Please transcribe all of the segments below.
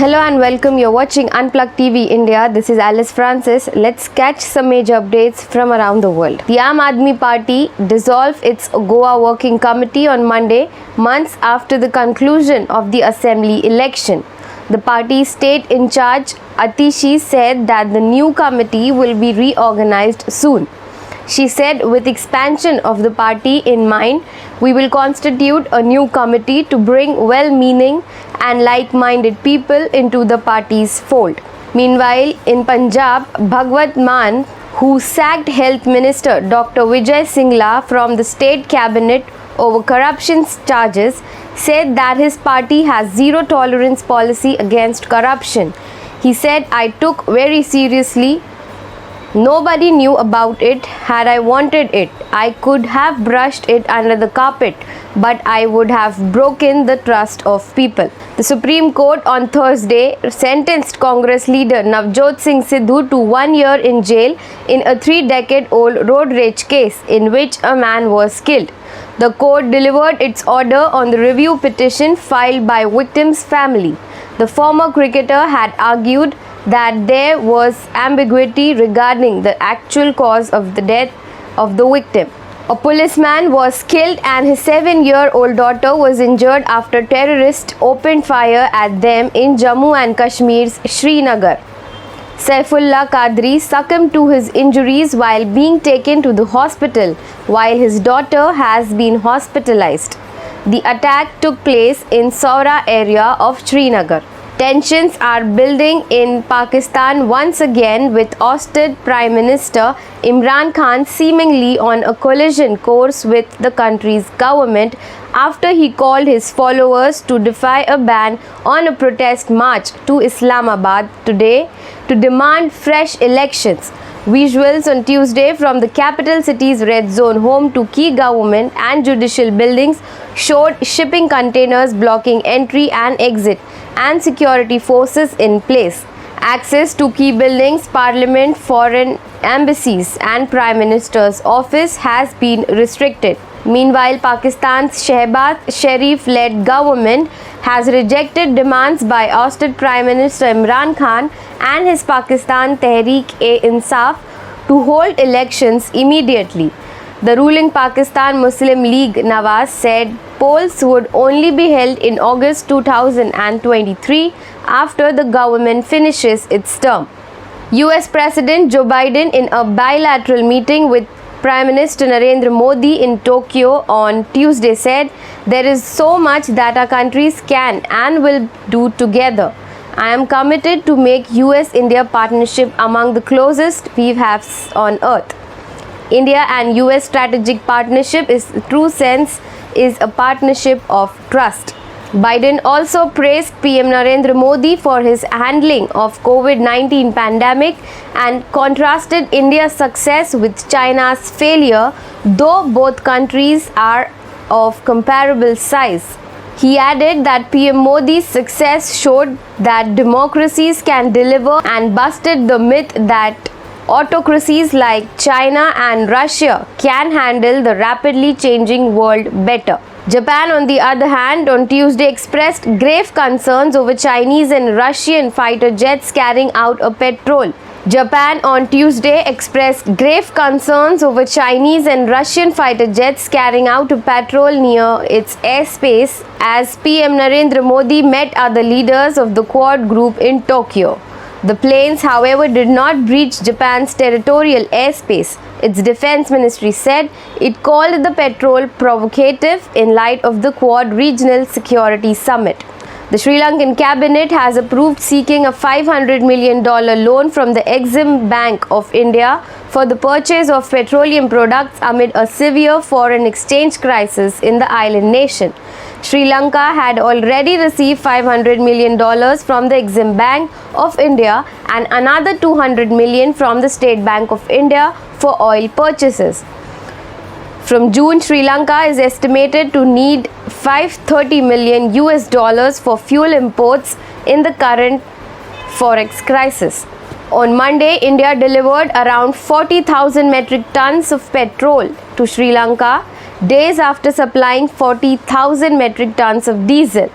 Hello and welcome. You're watching Unplugged TV India. This is Alice Francis. Let's catch some major updates from around the world. The Party dissolved its Goa Working Committee on Monday, months after the conclusion of the assembly election. The party's state in charge, Atishi, said that the new committee will be reorganized soon. She said, with expansion of the party in mind, we will constitute a new committee to bring well-meaning and like-minded people into the party's fold. Meanwhile, in Punjab, Bhagwantmann, who sacked Health Minister Dr. Vijay Singla from the state cabinet over corruption charges, said that his party has zero tolerance policy against corruption. He said, I took very seriously. Nobody knew about it. Had I wanted it, I could have brushed it under the carpet, but I would have broken the trust of people. The Supreme Court on Thursday sentenced Congress leader Navjot Singh Sidhu to 1 year in jail in a 3-decade-old road rage case in which a man was killed. The court delivered its order on the review petition filed by victim's family. The former cricketer had argued that there was ambiguity regarding the actual cause of the death of the victim. A policeman was killed and his 7-year-old daughter was injured after terrorists opened fire at them in Jammu and Kashmir's Srinagar. Saifullah Qadri succumbed to his injuries while being taken to the hospital, while his daughter has been hospitalized. The attack took place in Saura area of Srinagar. Tensions are building in Pakistan once again, with ousted Prime Minister Imran Khan seemingly on a collision course with the country's government after he called his followers to defy a ban on a protest march to Islamabad today to demand fresh elections. Visuals on Tuesday from the capital city's red zone home to key government and judicial buildings showed shipping containers blocking entry and exit and security forces in place. Access to key buildings, parliament, foreign embassies and Prime Minister's office has been restricted. Meanwhile, Pakistan's Shehbaz Sharif-led government has rejected demands by ousted Prime Minister Imran Khan and his Pakistan Tehreek-e-Insaf to hold elections immediately. The ruling Pakistan Muslim League Nawaz said polls would only be held in August 2023 after the government finishes its term. US President Joe Biden, in a bilateral meeting with Prime Minister Narendra Modi in Tokyo on Tuesday, said, there is so much that our countries can and will do together. I am committed to make US-India partnership among the closest we have on earth. India and US strategic partnership in true sense is a partnership of trust. Biden also praised PM Narendra Modi for his handling of COVID-19 pandemic and contrasted India's success with China's failure, though both countries are of comparable size. He added that PM Modi's success showed that democracies can deliver and busted the myth that autocracies like China and Russia can handle the rapidly changing world better. Japan, on the other hand, on Tuesday expressed grave concerns over Chinese and Russian fighter jets carrying out a patrol. Japan on Tuesday expressed grave concerns over Chinese and Russian fighter jets carrying out a patrol near its airspace as PM Narendra Modi met other leaders of the Quad group in Tokyo. The planes, however, did not breach Japan's territorial airspace. Its defense ministry said it called the patrol provocative in light of the Quad Regional Security Summit. The Sri Lankan cabinet has approved seeking a $500 million loan from the Exim Bank of India for the purchase of petroleum products amid a severe foreign exchange crisis in the island nation. Sri Lanka had already received $500 million from the Exim Bank of India and another $200 million from the State Bank of India for oil purchases. From June, Sri Lanka is estimated to need $530 million for fuel imports in the current forex crisis. On Monday, India delivered around 40,000 metric tons of petrol to Sri Lanka, days after supplying 40,000 metric tons of diesel.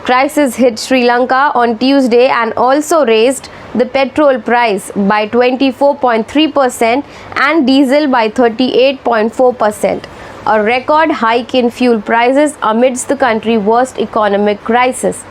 crisis hit Sri Lanka on Tuesday and also raised the petrol price by 24.3% and diesel by 38.4%, a record hike in fuel prices amidst the country's worst economic crisis.